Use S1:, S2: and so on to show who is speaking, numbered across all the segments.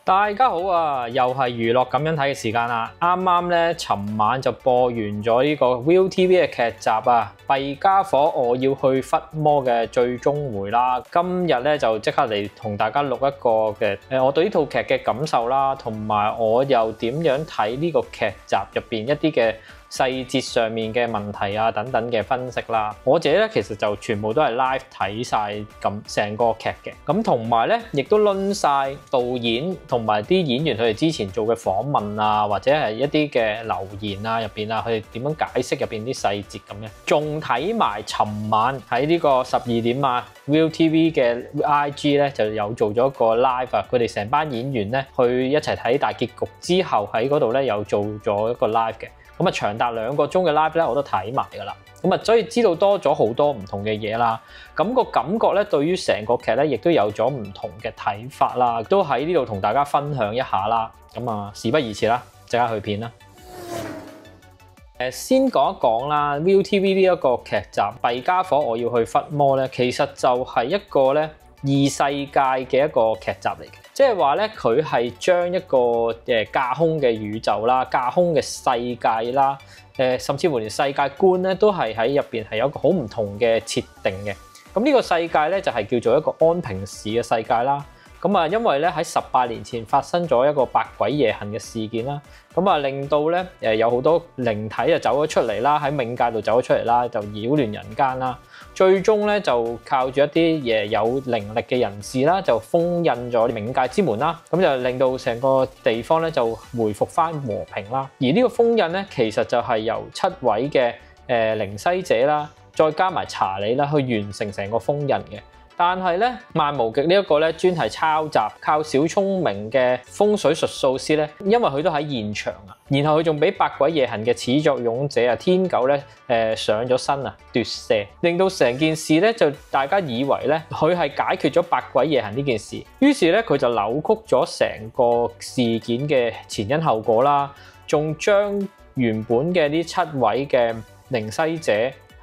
S1: 大家好啊，又係娛樂咁樣睇嘅時間啦。啱啱咧，尋晚就播完咗呢個 ViuTV 嘅劇集啊，《弊傢伙，我要去伏魔》嘅最終回啦。今日咧就即刻嚟同大家錄一個嘅我對呢套劇嘅感受啦，同埋我又點樣睇呢個劇集入邊一啲嘅細節上面嘅問題啊等等嘅分析啦。我自己咧其實就全部都係 live 睇晒咁成個劇嘅，咁同埋咧亦都論晒導演同埋啲演員佢哋之前做嘅訪問啊，或者係一啲嘅留言啊入邊啊，佢哋點樣解釋入邊啲細節咁樣，仲睇埋尋晚喺呢個12點啊 ViuTV 嘅 IG 咧就有做咗個 live 啊，佢哋成班演員咧去一齊睇大結局之後喺嗰度咧有做咗一個 live 嘅。咁啊，長達2個鐘嘅 live 咧，我都睇埋㗎啦。咁啊，所以知道多咗好多唔同嘅嘢啦。咁個感覺咧，對於成個劇咧，亦都有咗唔同嘅睇法啦。都喺呢度同大家分享一下啦。咁啊，事不宜遲啦，即刻去片啦。先講一講啦 ，ViuTV 呢一個劇集《弊傢伙，我要去伏魔》咧，其實就係一個咧異世界嘅一個劇集嚟嘅。即係話咧，佢係將一個架空嘅宇宙啦、架空嘅世界啦，甚至乎連世界觀咧都係喺入邊係有一個好唔同嘅設定嘅。咁呢個世界咧就係叫做一個安平市嘅世界啦。咁啊，因為咧喺18年前發生咗一個百鬼夜行嘅事件啦，咁啊令到咧有好多靈體就走咗出嚟啦，喺冥界度走咗出嚟啦，就擾亂人間啦。最終咧就靠住一啲有靈力嘅人士啦，就封印咗冥界之門啦，咁就令到成個地方咧就回復翻和平啦。而呢個封印咧，其實就係由7位嘅靈西者啦，再加埋查理啦，去完成成個封印嘅。但係咧，萬無極呢一個咧專係抄襲靠小聰明嘅風水術數師咧，因為佢都喺現場啊，然後佢仲俾百鬼夜行嘅始作俑者啊天狗咧上咗身啊奪舍，令到成件事咧就大家以為咧佢係解決咗百鬼夜行呢件事，於是咧佢就扭曲咗成個事件嘅前因後果啦，仲將原本嘅呢7位嘅靈西者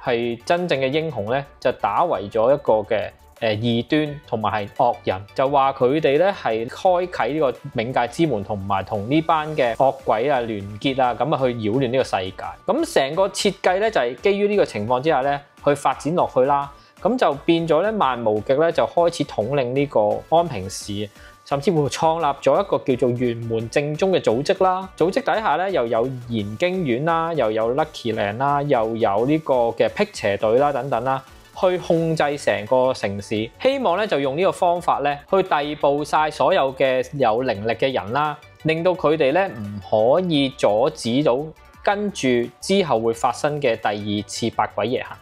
S1: 係真正嘅英雄咧，就打為咗一個嘅異端同埋係惡人，就話佢哋咧係開啟呢個冥界之門，同埋同呢班嘅惡鬼啊聯結啊，咁啊去擾亂呢個世界。咁成個設計咧就係基於呢個情況之下咧去發展落去啦。咁就變咗咧萬無極咧就開始統領呢個安平市，甚至乎創立咗一個叫做玄門正宗嘅組織啦。組織底下咧又有研經院啦，又有 Lucky Land 啦，又有呢個嘅辟邪隊啦等等啦，去控制成個城市，希望咧就用呢個方法咧去逮捕晒所有嘅有靈力嘅人啦，令到佢哋咧唔可以阻止到跟住之後會發生嘅第2次百鬼夜行，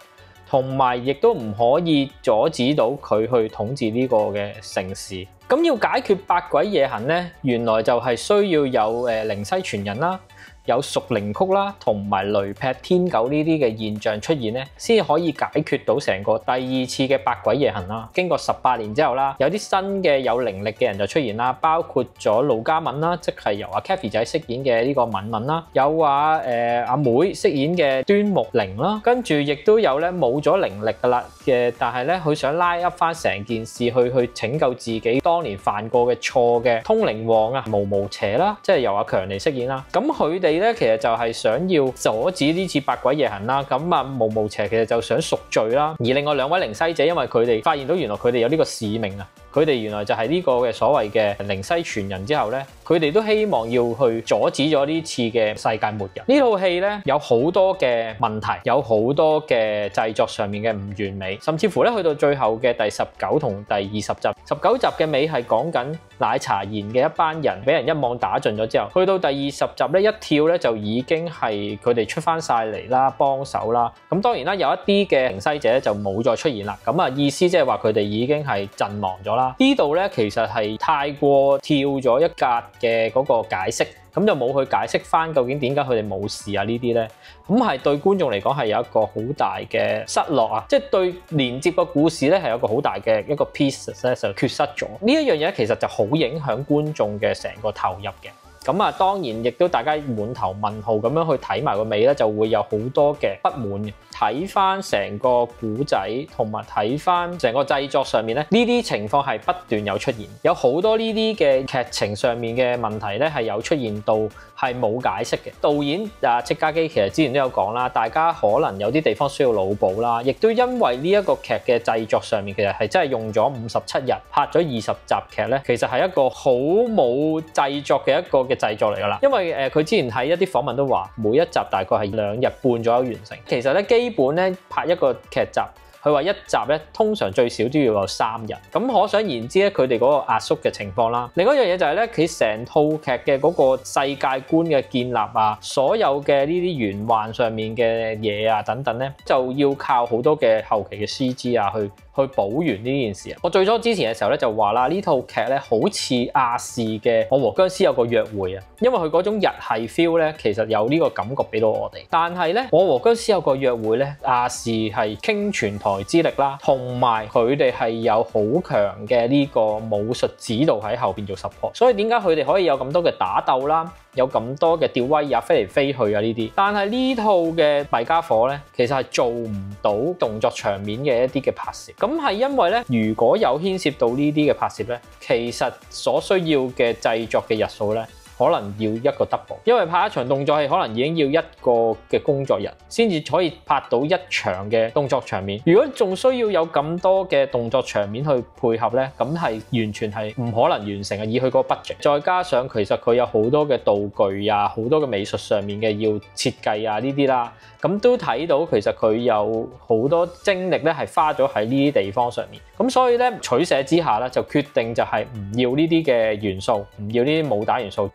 S1: 同埋亦都唔可以阻止到佢去統治呢個嘅城市。咁要解決百鬼夜行咧，原來就係需要有靈西傳人啦，有屬靈曲啦，同埋雷劈天狗呢啲嘅現象出現咧，先可以解決到成個第2次嘅百鬼夜行啦。經過18年之後啦，有啲新嘅有靈力嘅人就出現啦，包括咗盧嘉敏啦，即係由阿 Kathy 仔飾演嘅呢個敏敏啦，有話阿妹飾演嘅端木玲啦，跟住亦都有咧冇咗靈力噶啦嘅，但係咧佢想拉up翻成件事去拯救自己當年犯過嘅錯嘅通靈王啊無無邪啦，即係由阿強嚟飾演啦。咁佢哋咧其實就係想要阻止呢次百鬼夜行啦，咁啊無無邪其實就想贖罪啦。而另外2位靈西者，因為佢哋發現到原來佢哋有呢個使命啊，佢哋原來就係呢個嘅所謂嘅靈西傳人之後咧，佢哋都希望要去阻止咗呢次嘅世界末日。呢套戲咧有好多嘅問題，有好多嘅製作上面嘅唔完美，甚至乎咧去到最後嘅第19同第20集，19集嘅尾係講緊奶茶研嘅一班人俾人一網打盡咗之後，去到第20集咧一跳咧就已經係佢哋出翻晒嚟啦，幫手啦。咁當然啦，有一啲嘅靈西者就冇再出現啦。咁啊意思即係話佢哋已經係陣亡咗啦。呢度咧其實係太過跳咗一格嘅嗰個解釋，咁就冇去解釋翻究竟點解佢哋冇事啊呢啲咧，咁係對觀眾嚟講係有一個好大嘅失落啊，即係對連接個故事咧係有一個好大嘅一個 piece 咧就缺失咗。呢一樣嘢其實就好影響觀眾嘅成個投入嘅。咁啊，當然亦都大家滿頭問號咁樣去睇埋個尾咧，就會有好多嘅不滿嘅。睇翻成個古仔同埋睇翻成個製作上面咧，呢啲情況係不斷有出現，有好多呢啲嘅劇情上面嘅問題咧係有出現到係冇解釋嘅。導演戚家基其實之前都有講啦，大家可能有啲地方需要腦補啦，亦都因為呢一個劇嘅製作上面其實係真係用咗57日拍咗20集劇咧，其實係一個好冇製作嘅一個嘅製作嚟噶啦。因為佢之前喺一啲訪問都話，每一集大概係2日半左右完成。其實咧基本咧拍一個劇集，佢話一集咧通常最少都要有3日，咁可想而知咧佢哋嗰個壓縮嘅情況啦。另一樣嘢就係咧，佢成套劇嘅嗰個世界觀嘅建立啊，所有嘅呢啲玄幻上面嘅嘢啊等等咧，就要靠好多嘅後期嘅 CG 啊去補完呢件事啊。我最初之前嘅時候咧就話啦，呢套劇咧好似亞視嘅《我和僵屍有個約會》啊，因為佢嗰種日系 feel 咧，其實有呢個感覺俾到我哋。但係咧，《我和僵屍有個約會》咧，亞視係傾全台之力啦，同埋佢哋係有好強嘅呢個武術指導喺後邊做 support，所以點解佢哋可以有咁多嘅打鬥啦，有咁多嘅吊威啊、飛嚟飛去啊呢啲？但係呢套嘅《弊傢伙》咧，其實係做唔到動作場面嘅一啲嘅拍攝。咁係因為咧，如果有牽涉到呢啲嘅拍攝咧，其實所需要嘅製作嘅日數咧，可能要一個 double， 因為拍一場動作戲可能已經要一個嘅工作日先至可以拍到一場嘅動作場面。如果仲需要有咁多嘅動作場面去配合咧，咁係完全係唔可能完成嘅，以佢嗰個 budget。再加上其實佢有好多嘅道具啊，好多嘅美術上面嘅要設計啊呢啲啦，咁都睇到其實佢有好多精力咧係花咗喺呢啲地方上面。咁所以咧取捨之下咧，就決定就係唔要呢啲嘅元素，唔要呢啲武打元素。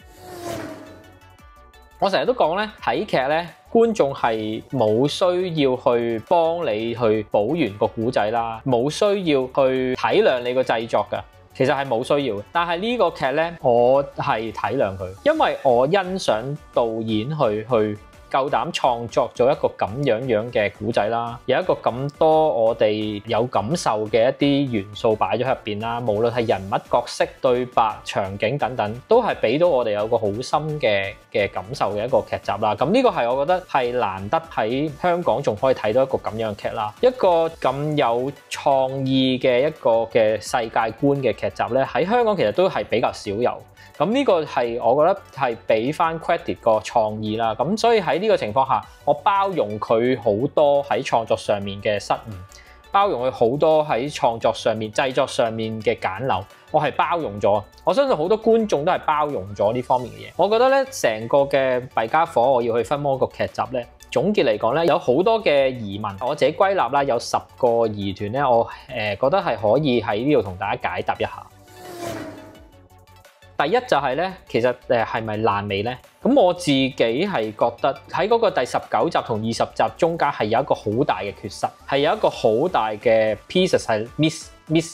S1: 我成日都講咧，睇劇咧，觀眾係冇需要去幫你去補完個古仔啦，冇需要去體諒你個製作㗎，其實係冇需要嘅。但係呢個劇咧，我係體諒佢，因為我欣賞導演去夠膽創作咗一個咁樣嘅古仔啦，有一個咁多我哋有感受嘅一啲元素擺咗喺入邊啦，無論係人物角色、對白、場景等等，都係俾到我哋有個好深嘅感受嘅一個劇集啦。咁呢個係我覺得係難得喺香港仲可以睇到一個咁樣嘅劇啦，一個咁有創意嘅一個嘅世界觀嘅劇集咧，喺香港其實都係比較少有。咁呢個係我覺得係俾翻 credit 個創意啦，咁所以喺呢個情況下，我包容佢好多喺創作上面嘅失誤，包容佢好多喺創作上面、製作上面嘅簡陋，我係包容咗。我相信好多觀眾都係包容咗呢方面嘅嘢。我覺得咧，成個嘅弊傢伙我要去分魔個劇集咧，總結嚟講咧，有好多嘅疑問，我自己歸納啦，有10個疑團咧，我覺得係可以喺呢度同大家解答一下。第一就係咧，其實係咪爛尾咧？咁我自己係覺得喺嗰個第19集同20集中間係有一個好大嘅缺失，係有一個好大嘅 pieces 係 miss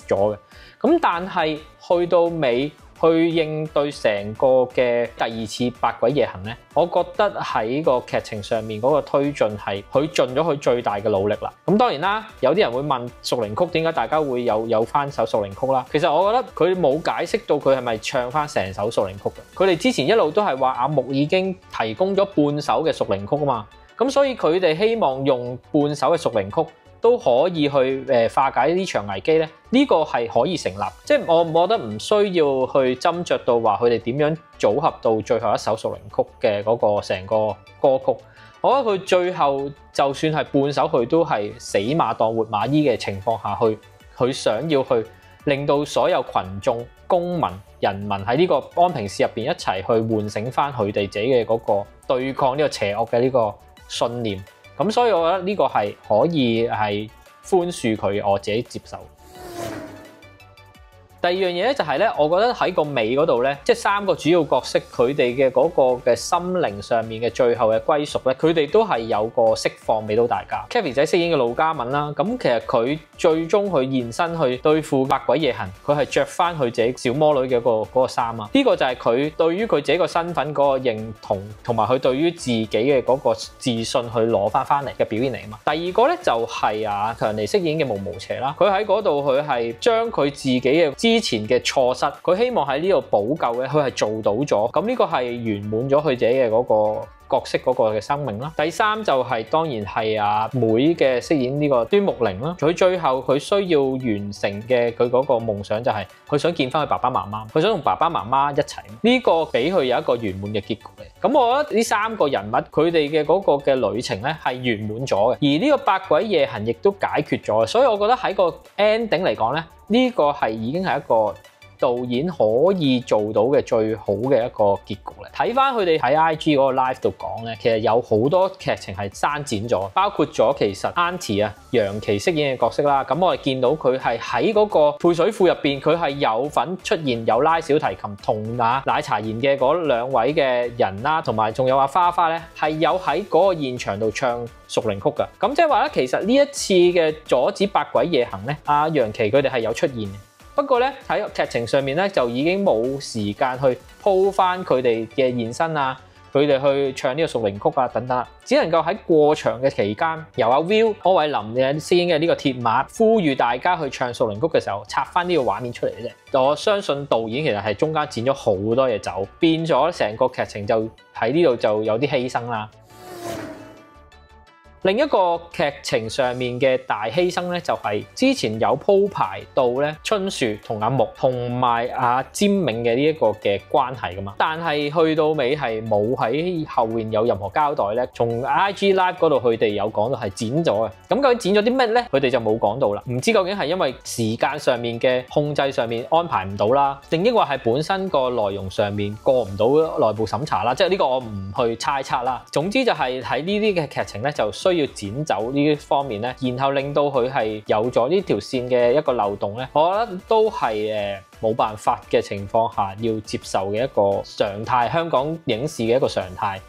S1: 咗嘅。咁但係去到尾去應對成個嘅第2次百鬼夜行咧，我覺得喺個劇情上面嗰個推進係佢盡咗佢最大嘅努力啦。咁當然啦，有啲人會問熟齡曲點解大家會有翻首熟齡曲啦？其實我覺得佢冇解釋到佢係咪唱翻成首熟齡曲嘅。佢哋之前一路都係話阿木已經提供咗半首嘅熟齡曲啊嘛，咁所以佢哋希望用半首嘅熟齡曲都可以去化解呢場危機咧，呢個係可以成立，即係我覺得唔需要去斟酌到話佢哋點樣組合到最後一首熟齡曲嘅嗰個成個歌曲。我覺得佢最後就算係半首，佢都係死馬當活馬醫嘅情況下去，佢想要去令到所有群眾、公民、人民喺呢個安平市入邊一齊去喚醒翻佢哋自己嘅嗰個對抗呢個邪惡嘅呢個信念。咁所以我覺得呢個係可以係寬恕佢，我自己接受。第二樣嘢咧就係咧，我覺得喺個尾嗰度咧，即係3個主要角色佢哋嘅嗰個嘅心靈上面嘅最後嘅歸屬咧，佢哋都係有個釋放俾到大家。Kathy 仔飾演嘅陸家敏啦，咁其實佢最終去現身去對付百鬼夜行，佢係着翻佢自己小魔女嘅嗰個衫啊！呢個就係佢對於佢自己個身份嗰個認同，同埋佢對於自己嘅嗰個自信去攞翻嚟嘅表現嚟啊嘛。第二個咧就係強尼飾演嘅毛毛邪啦，佢喺嗰度佢係將佢自己嘅之前嘅錯失，佢希望喺呢度補救咧，佢係做到咗。咁呢個係圓滿咗佢自己嘅嗰個角色嗰個嘅生命啦。第三就係當然係阿妹嘅飾演呢個端木玲啦。佢最後佢需要完成嘅佢嗰個夢想就係佢想見翻佢爸爸媽媽，佢想同爸爸媽媽一齊。呢個俾佢有一個圓滿嘅結局嚟。咁我覺得呢三個人物佢哋嘅嗰個嘅旅程咧係圓滿咗嘅，而呢個百鬼夜行亦都解決咗，所以我覺得喺個 ending 嚟講咧，呢個係已經係一個導演可以做到嘅最好嘅一個結局嚟。睇翻佢哋喺 IG 嗰個 live 度講咧，其實有好多劇情係刪剪咗，包括咗其實 Auntie 啊楊琪飾演嘅角色啦，咁我哋見到佢係喺嗰個配水庫入邊，佢係有份出現，有拉小提琴同奶茶妍嘅嗰兩位嘅人啦，同埋仲有阿花花咧係有喺嗰個現場度唱熟齡曲㗎。咁即係話咧，其實呢一次嘅阻止百鬼夜行咧，阿楊琪佢哋係有出現嘅。不過咧喺劇情上面咧就已經冇時間去鋪翻佢哋嘅現身啊，佢哋去唱呢個熟齡曲啊等等，只能夠喺過場嘅期間，由阿 Will 柯偉林嘅飾演嘅呢個鐵馬呼籲大家去唱熟齡曲嘅時候，插翻呢個畫面出嚟嘅啫。我相信導演其實係中間剪咗好多嘢走，變咗成個劇情就喺呢度就有啲犧牲啦。另一個劇情上面嘅大犧牲咧，就係之前有鋪排到咧春樹同阿木同埋阿詹銘嘅呢一個嘅關係噶嘛，但係去到尾係冇喺後面有任何交代咧。從 IG Live 嗰度佢哋有講到係剪咗嘅，咁究竟剪咗啲咩咧？佢哋就冇講到啦。唔知究竟係因為時間上面嘅控制上面安排唔到啦，定抑或係本身個內容上面過唔到內部審查啦？即係呢個我唔去猜測啦。總之就係喺呢啲嘅劇情咧就需要剪走呢方面咧，然後令到佢係有咗呢條線嘅一個漏洞咧，我覺得都係冇辦法嘅情況下要接受嘅一個常態，香港影視嘅一個常態。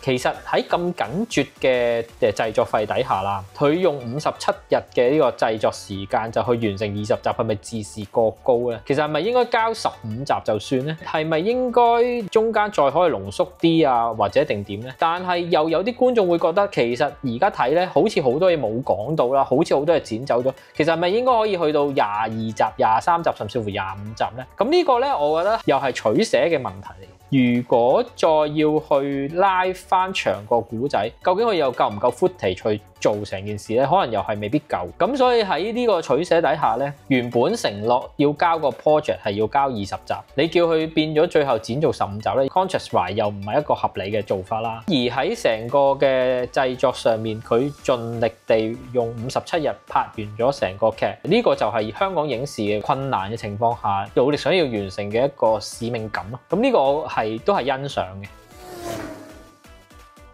S1: 其實喺咁緊絀嘅製作費底下啦，佢用57日嘅呢個製作時間就去完成20集，係咪自視過高咧？其實係咪應該交15集就算咧？係咪應該中間再可以濃縮啲啊，或者定點咧？但係又有啲觀眾會覺得，其實而家睇咧，好似好多嘢冇講到啦，好似好多嘢剪走咗。其實係咪應該可以去到22集、23集，甚至乎25集咧？咁呢個咧，我覺得又係取捨嘅問題嚟。如果再要去拉翻長個古仔，究竟佢又夠唔夠 footage 去做成件事咧？可能又係未必夠。咁所以喺呢個取捨底下咧，原本承諾要交個 project 係要交20集，你叫佢變咗最後剪做15集咧 contrast 又唔係一個合理嘅做法啦。而喺成個嘅製作上面，佢盡力地用57日拍完咗成個劇，呢個就係香港影視嘅困難嘅情況下，努力想要完成嘅一個使命感咯。咁呢個我都係欣賞嘅。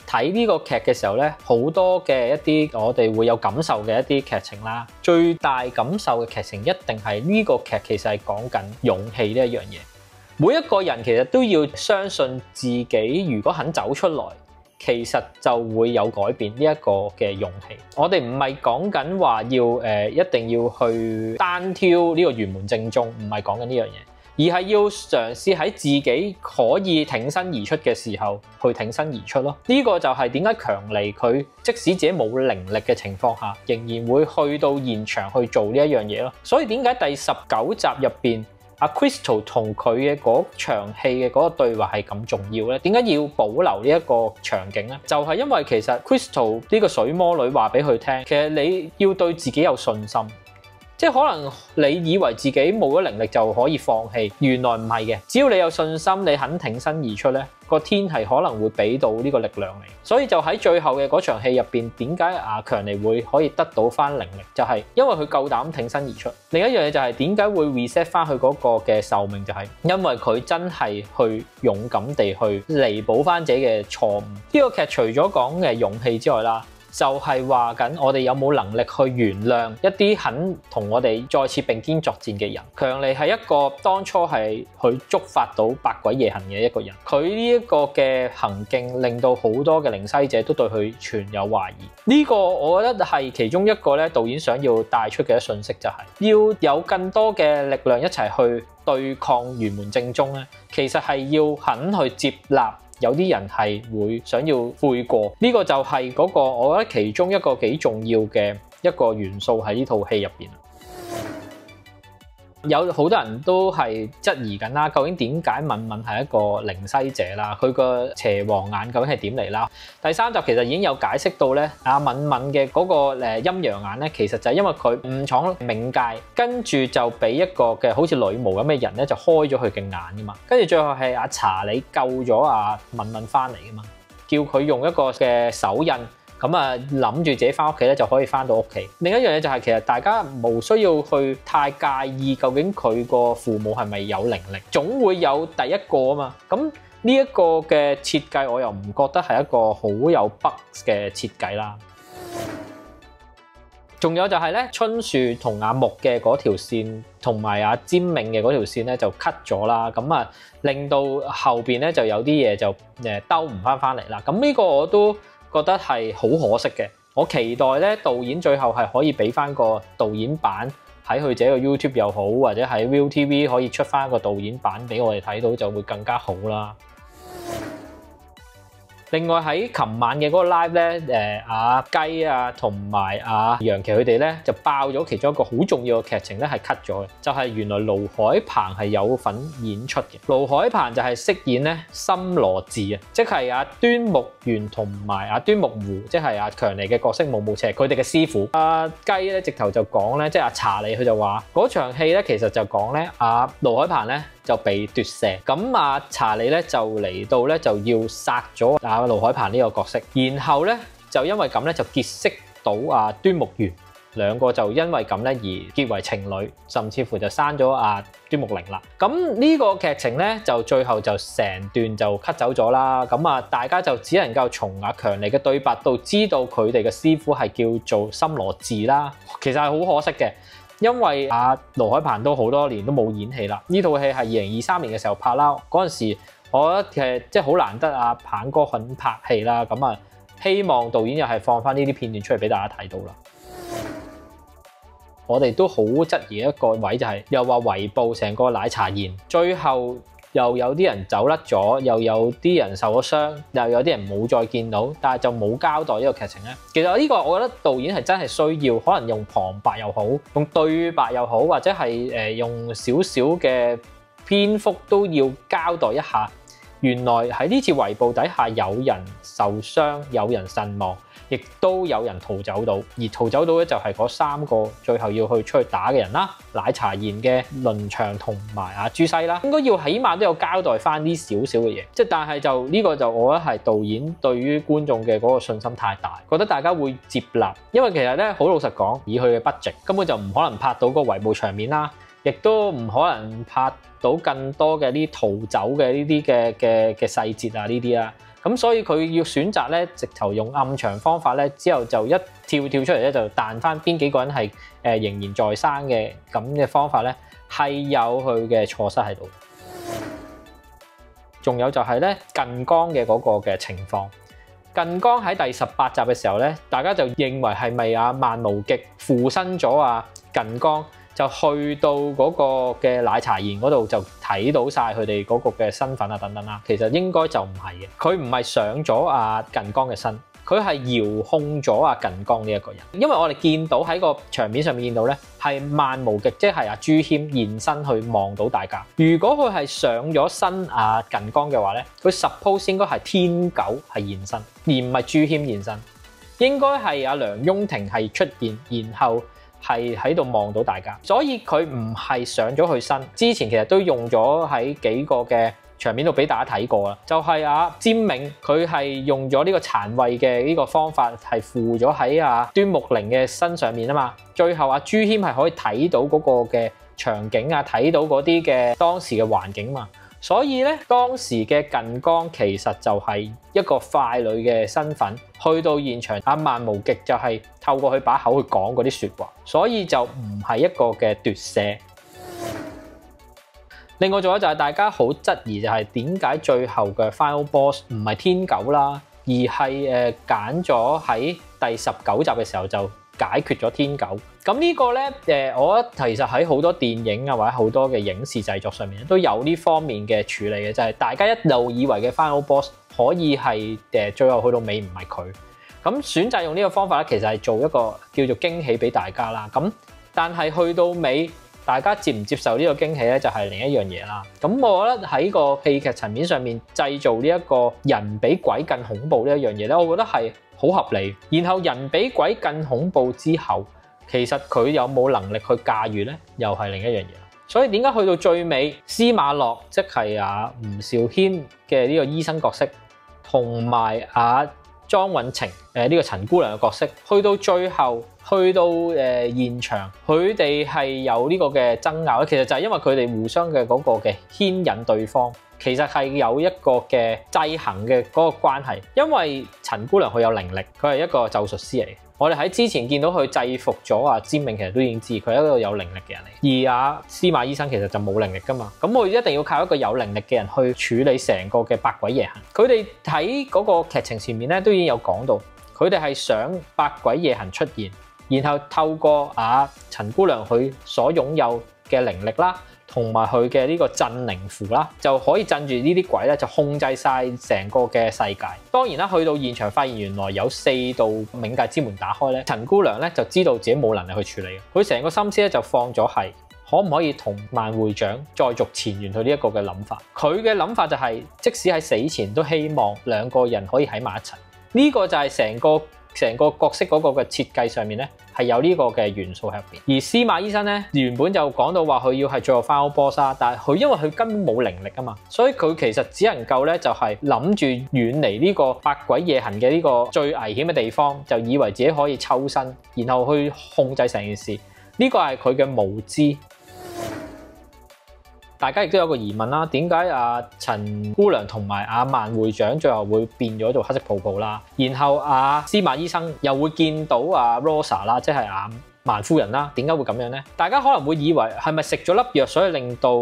S1: 睇呢個劇嘅時候咧，好多嘅一啲我哋會有感受嘅一啲劇情啦。最大感受嘅劇情一定係呢個劇其實係講緊勇氣呢一樣嘢。每一個人其實都要相信自己，如果肯走出來，其實就會有改變呢一個嘅勇氣。我哋唔係講緊話要一定要去單挑呢個玄門正宗，唔係講緊呢樣嘢。而係要嘗試喺自己可以挺身而出嘅時候去挺身而出咯。呢個就係點解強尼佢即使自己冇靈力嘅情況下，仍然會去到現場去做呢一樣嘢咯。所以點解第19集入邊阿 Crystal 同佢嘅嗰場戲嘅嗰個對話係咁重要咧？點解要保留呢一個場景咧？就係因為其實 Crystal 呢個水魔女話俾佢聽，其實你要對自己有信心。即係可能你以為自己冇咗靈力就可以放棄，原來唔係嘅。只要你有信心，你肯挺身而出咧，個天係可能會俾到呢個力量你。所以就喺最後嘅嗰場戲入邊，點解阿強尼會可以得到翻靈力？就係因為佢夠膽挺身而出。另一樣嘢就係點解會 reset 翻佢嗰個嘅壽命，就係因為佢真係去勇敢地去彌補翻自己嘅錯誤。呢個劇除咗講嘅勇氣之外啦，就係話緊我哋有冇能力去原諒一啲肯同我哋再次並肩作戰嘅人。強尼係一個當初係去觸發到百鬼夜行嘅一個人，佢呢一個嘅行徑令到好多嘅靈西者都對佢存有懷疑。呢個我覺得係其中一個咧導演想要帶出嘅信息，就係要有更多嘅力量一齊去對抗玄門正宗咧，其實係要肯去接納。有啲人係會想要悔過，呢個就係嗰個我覺得其中一個幾重要嘅一個元素喺呢套戲入邊。有好多人都係質疑緊啦，究竟點解敏敏係一個靈西者啦？佢個邪王眼究竟係點嚟啦？第3集其實已經有解釋到咧，阿敏敏嘅嗰個陰陽眼咧，其實就係因為佢誤闖冥界，跟住就俾一個嘅好似女巫咁嘅人咧就開咗佢嘅眼噶嘛，跟住最後係阿查理救咗阿敏敏翻嚟噶嘛，叫佢用一個嘅手印。咁啊，諗住自己翻屋企咧就可以翻到屋企。另一樣嘢就係其實大家冇需要去太介意究竟佢個父母係咪有靈力，總會有第一個啊嘛。咁呢一個嘅設計我又唔覺得係一個好有 bug 嘅設計啦。仲有就係咧，春樹同阿木嘅嗰條線，同埋阿尖銘嘅嗰條線咧就 cut 咗啦，咁啊令到後邊咧就有啲嘢就兜唔翻嚟啦。咁呢個我都覺得係好可惜嘅，我期待咧導演最後係可以俾翻個導演版喺佢自己個 YouTube 又好，或者喺 ViuTV 可以出翻個導演版俾我哋睇到，就會更加好啦。另外喺琴晚嘅嗰個 live 咧，阿雞啊同埋阿楊琪佢哋咧就爆咗其中一個好重要嘅劇情咧係 cut 咗嘅，就係原來盧海鵬係有份演出嘅。盧海鵬就係飾演咧森羅治啊，即係阿端木轅同埋阿端木湖，即係阿強尼嘅角色毛毛邪佢哋嘅師傅。阿雞咧直頭就講咧，即係阿查理佢就話嗰場戲咧其實就講咧阿盧海鵬咧就被奪舍，咁阿查理咧就嚟到咧就要殺咗阿盧海鵬呢個角色，然後咧就因為咁咧就結識到阿端木轅，兩個就因為咁咧而結為情侶，甚至乎就生咗阿端木靈啦。咁呢個劇情咧就最後就成段就 cut 走咗啦。咁啊大家就只能夠從阿強尼嘅對白度知道佢哋嘅師傅係叫做森羅治啦。其實係好可惜嘅。因為阿盧海鵬都好多年都冇演戲啦，呢套戲係2023年嘅時候拍啦，嗰陣時我覺得即係好難得阿鵬哥肯拍戲啦，咁啊希望導演又係放翻呢啲片段出嚟俾大家睇到啦。我哋都好質疑一個位就係又話圍捕成個奶茶宴，最後又有啲人走甩咗，又有啲人受咗傷，又有啲人冇再見到，但係就冇交代呢個劇情咧。其實呢個我覺得導演係真係需要，可能用旁白又好，用對白又好，或者係用少少嘅篇幅都要交代一下。原來喺呢次圍捕底下有人受傷，有人身亡，亦都有人逃走到，而逃走到咧就係嗰3個最後要去出去打嘅人啦，奶茶賢嘅倫祥同埋阿朱西啦，應該要起碼都有交代翻啲少少嘅嘢，即係但係就呢個就我覺得係導演對於觀眾嘅嗰個信心太大，覺得大家會接納，因為其實咧好老實講，以佢嘅 budget根本就唔可能拍到個圍捕場面啦，亦都唔可能拍到更多嘅啲逃走嘅呢啲嘅細節啊呢啲啦，咁所以佢要選擇咧直頭用暗場方法咧，之後就一跳出嚟咧就彈翻邊幾個人係仍然在生嘅咁嘅方法咧，係有佢嘅錯失喺度。仲有就係咧近江嘅嗰個嘅情況，近江喺第18集嘅時候咧，大家就認為係咪阿萬無極附身咗啊近江？就去到嗰個嘅奶茶園嗰度就睇到晒佢哋嗰個嘅身份啊等等啦，其實應該就唔係嘅，佢唔係上咗阿近江嘅身，佢係遙控咗阿近江呢一個人，因為我哋見到喺個場面上面見到咧係萬無極，即係阿朱謙現身去望到大家。如果佢係上咗身阿近江嘅話咧，佢 suppose 應該係天狗係現身，而唔係朱謙現身，應該係阿梁雍婷係出現，然後係喺度望到大家，所以佢唔係上咗去身。之前其實都用咗喺幾個嘅場面度俾大家睇過啦，就係阿詹銘佢係用咗呢個殘位嘅呢個方法係附咗喺阿端木靈嘅身上面啊嘛，最後阿朱謙係可以睇到嗰個嘅場景啊，睇到嗰啲嘅當時嘅環境嘛。所以咧，當時嘅近江其實就係一個傀儡嘅身份，去到現場，阿萬無極就係透過佢把口去講嗰啲說話，所以就唔係一個嘅奪舍。另外仲有就係大家好質疑就係點解最後嘅 Final Boss 唔係天狗啦，而係揀咗喺第19集嘅時候就解決咗天狗。咁呢個咧，我覺得其實喺好多電影啊或者好多嘅影視製作上面都有呢方面嘅處理嘅，就係大家一路以為嘅 Final Boss 可以係最後去到尾唔係佢。咁選擇用呢個方法咧，其實係做一個叫做驚喜俾大家啦。咁但係去到尾大家接唔接受呢個驚喜咧，就係另一樣嘢啦。咁我覺得喺個戲劇層面上面製造呢一個人比鬼更恐怖呢一樣嘢咧，我覺得係好合理。然後人比鬼更恐怖之後，其實佢有冇能力去駕馭咧，又係另一樣嘢。所以點解去到最尾，司馬樂即係吳兆軒嘅呢個醫生角色，同埋莊允晴呢個陳姑娘嘅角色，去到最後，去到現場，佢哋係有呢個嘅爭拗咧。其實就係因為佢哋互相嘅嗰個嘅牽引對方，其實係有一個嘅制衡嘅嗰個關係。因為陳姑娘佢有靈力，佢係一個咒術師嚟嘅。我哋喺之前見到佢制服咗詹明，其實都已經知佢係一個有靈力嘅人嚟。而司馬醫生其實就冇靈力噶嘛，咁我一定要靠一個有靈力嘅人去處理成個嘅百鬼夜行。佢哋喺嗰個劇情前面咧都已經有講到，佢哋係想百鬼夜行出現，然後透過陳姑娘佢所擁有嘅靈力啦，同埋佢嘅呢個鎮靈符啦，就可以鎮住呢啲鬼咧，就控制晒成個嘅世界。當然啦，去到現場發現原來有4道冥界之門打開咧，陳姑娘咧就知道自己冇能力去處理嘅。佢成個心思咧就放咗係可唔可以同萬會長再續前緣佢呢一個嘅諗法。佢嘅諗法就係，即使喺死前都希望兩個人可以喺埋一齊。呢個就係成個角色嗰個嘅設計上面咧，係有呢個嘅元素喺入邊。而司馬醫生咧原本就講到話佢要係最後 final boss 啦，但係佢因為佢根本冇靈力啊嘛，所以佢其實只能夠咧就係諗住遠離呢個百鬼夜行嘅呢個最危險嘅地方，就以為自己可以抽身，然後去控制成件事。呢個係佢嘅無知。大家亦都有個疑問啦，點解陳姑娘同埋萬會長最後會變咗做黑色泡泡啦？然後司馬醫生又會見到Rosa 啦，即係萬夫人啦，點解會咁樣呢？大家可能會以為係咪食咗粒藥，所以令到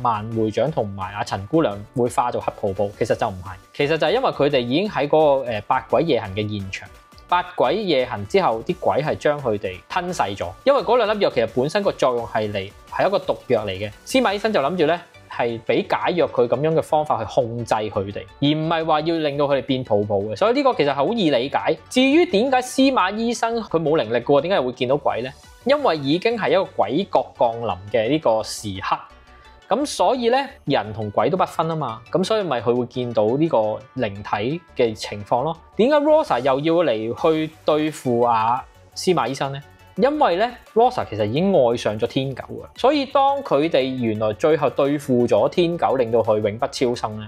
S1: 萬會長同埋陳姑娘會化做黑泡泡？其實就唔係，其實就係因為佢哋已經喺嗰個百鬼夜行嘅現場。百鬼夜行之後，啲鬼係將佢哋吞噬咗，因為嗰兩粒藥其實本身個作用係一個毒藥嚟嘅。司馬醫生就諗住咧係俾解藥佢咁樣嘅方法去控制佢哋，而唔係話要令到佢哋變泡泡嘅。所以呢個其實係好易理解。至於點解司馬醫生佢冇靈力嘅喎，點解會見到鬼呢？因為已經係一個鬼國降臨嘅呢個時刻。咁所以咧，人同鬼都不分啊嘛，咁所以咪佢會見到呢個靈體嘅情況咯。點解 Rosa 又要嚟去對付司馬醫生呢？因為咧 Rosa 其實已經愛上咗天狗啊，所以當佢哋原來最後對付咗天狗，令到佢永不超生咧，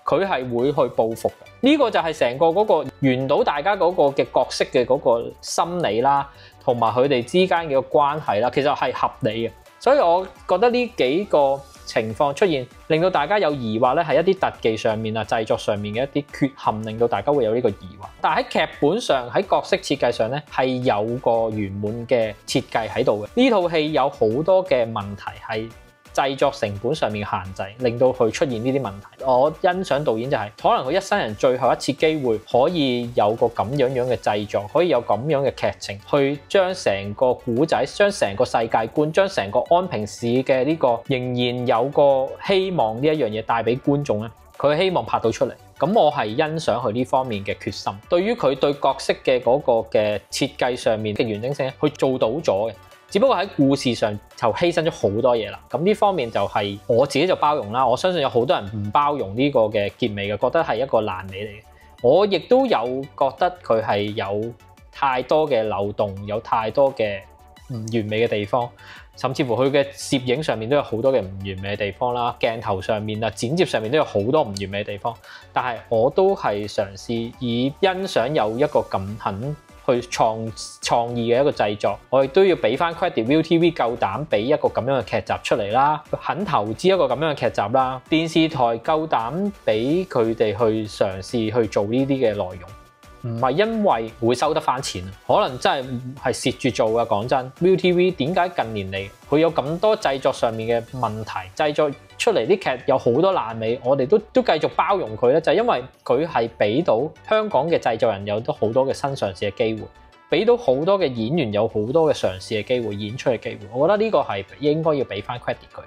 S1: 佢係會去報復嘅。呢個就係成個嗰個圓到大家嗰個嘅角色嘅嗰個心理啦，同埋佢哋之間嘅關係啦，其實係合理嘅。所以我覺得呢幾個情況出現，令到大家有疑惑咧，係一啲特技上面製作上面嘅一啲缺陷，令到大家會有呢個疑惑。但係喺劇本上，喺角色設計上咧，係有個圓滿嘅設計喺度嘅。呢套戲有好多嘅問題係製作成本上面嘅限制，令到佢出現呢啲問題。我欣賞導演就係可能佢一生人最後一次機會，可以有個咁樣嘅製作，可以有咁樣嘅劇情，去將成個古仔、將成個世界觀、將成個安平市嘅呢個仍然有個希望呢一樣嘢帶俾觀眾咧，佢希望拍到出嚟。咁我係欣賞佢呢方面嘅決心。對於佢對角色嘅嗰個嘅設計上面嘅完整性，佢做到咗嘅。只不過喺故事上就犧牲咗好多嘢啦，咁呢方面就係我自己就包容啦。我相信有好多人唔包容呢個嘅結尾嘅，覺得係一個爛尾嚟嘅。我亦都有覺得佢係有太多嘅漏洞，有太多嘅唔完美嘅地方，甚至乎佢嘅攝影上面都有好多嘅唔完美嘅地方啦，鏡頭上面剪接上面都有好多唔完美嘅地方。但係我都係嘗試以欣賞有一個咁狠去創意嘅一個製作，我亦都要俾翻 credit ViuTV 夠膽俾一個咁樣嘅劇集出嚟啦，肯投資一個咁樣嘅劇集啦，電視台夠膽俾佢哋去嘗試去做呢啲嘅內容，唔係因為會收得翻錢，可能真係蝕住做㗎。講真 ViuTV 點解近年嚟佢有咁多製作上面嘅問題，製作出嚟啲劇有好多爛尾，我哋都繼續包容佢咧，就係因為佢係俾到香港嘅製作人有好多嘅新嘗試嘅機會，俾到好多嘅演員有好多嘅嘗試嘅機會、演出嘅機會。我覺得呢個係應該要俾翻 credit 佢。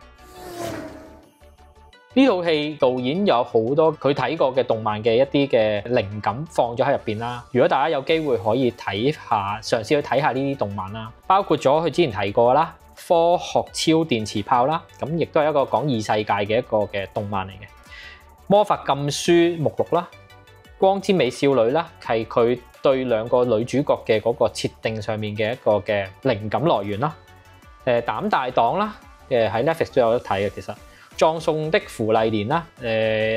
S1: 呢套戲導演有好多佢睇過嘅動漫嘅一啲嘅靈感放咗喺入邊啦。如果大家有機會可以睇下，嘗試去睇下呢啲動漫啦，包括咗佢之前提過啦，科學超電磁炮啦，咁亦都係一個講異世界嘅一個嘅動漫嚟嘅。魔法禁書目錄啦，光之美少女啦，係佢對兩個女主角嘅嗰個設定上面嘅一個嘅靈感來源啦。膽大黨啦，喺 Netflix 都有得睇嘅。其實葬送的芙莉蓮啦，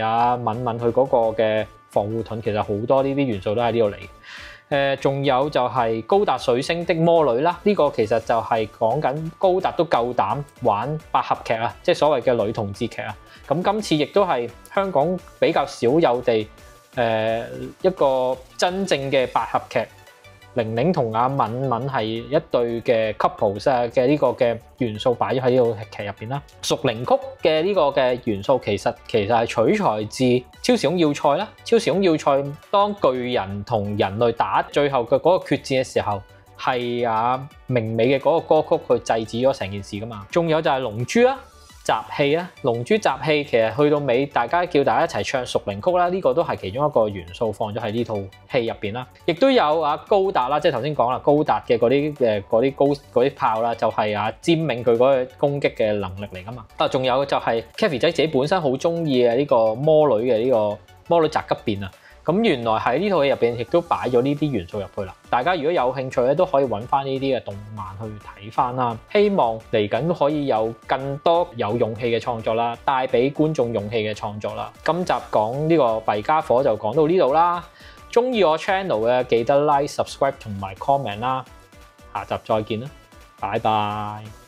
S1: 阿敏敏佢嗰個嘅防護盾，其實好多呢啲元素都喺呢度嚟。仲有就係高達水星的魔女啦，呢個其實就係講緊高達都夠膽玩百合劇啊，即係所謂嘅女同志劇啊。咁今次亦都係香港比較少有地一個真正嘅百合劇，玲玲同阿敏敏係一對嘅 couple 嘅呢個嘅元素擺咗喺呢個劇入邊啦。屬靈曲嘅呢個嘅元素其實係取材自超時空要塞啦。超時空要塞當巨人同人類打最後嘅嗰個決戰嘅時候，係阿明美嘅嗰個歌曲去制止咗成件事噶嘛。仲有就係龍珠啦。集氣啦，龍珠集氣其實去到尾，大家叫大家一齊唱屬靈曲啦，呢個都係其中一個元素放咗喺呢套戲入邊啦。亦都有啊高達啦，即係頭先講啦，高達嘅嗰啲炮啦，就係啊尖銘佢嗰個攻擊嘅能力嚟噶嘛。仲有就係 Kathy 仔自己本身好中意嘅呢個魔女嘅呢個魔女宅急便啊。咁原來喺呢套戲入邊亦都擺咗呢啲元素入去啦。大家如果有興趣咧，都可以揾翻呢啲嘅動漫去睇翻啦。希望嚟緊都可以有更多有勇氣嘅創作啦，帶俾觀眾勇氣嘅創作啦。今集講呢個弊傢伙就講到呢度啦。中意我 channel 嘅記得 like、subscribe 同埋 comment 啦。下集再見啦，拜拜。